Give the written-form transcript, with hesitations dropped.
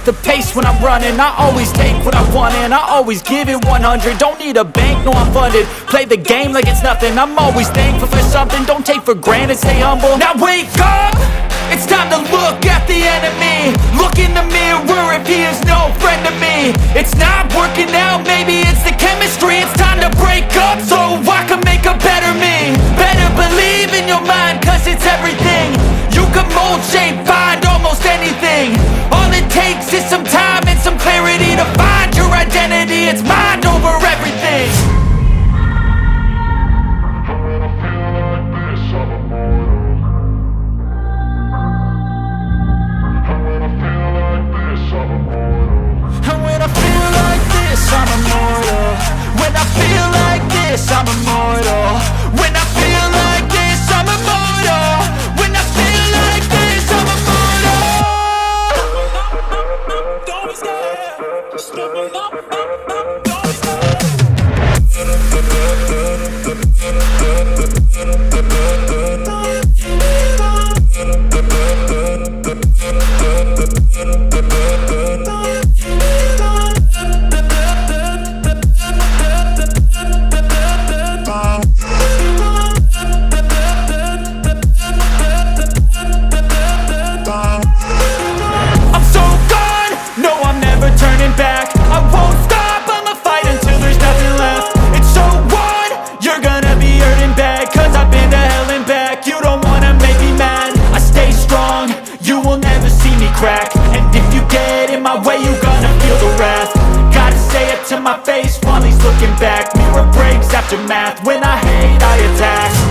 the pace when I'm running. I always take what I want and I always give it 100. Don't need a bank, no I'm funded. Play the game like it's nothing. I'm always thankful for something. Don't take for granted, stay humble. Now wake up! It's time to look at the enemy. Look in the mirror if he is no friend to me. It's not working out, maybe it's the chemistry. It's time to break up so I can make a better me. Better believe in your mind, cause it's everything. You can mold, shape, find almost anything. All it takes is some time and some clarity to find your identity. It's mind over everything. I'm immortal. When I feel like this, I'm immortal. When I feel like this, I'm immortal. When I feel like this, I'm immortal. Don't stop. Just level up. Don't stop. And if you get in my way, you gonna feel the wrath. Gotta say it to my face while he's looking back. Mirror breaks after math. When I hate, I attack.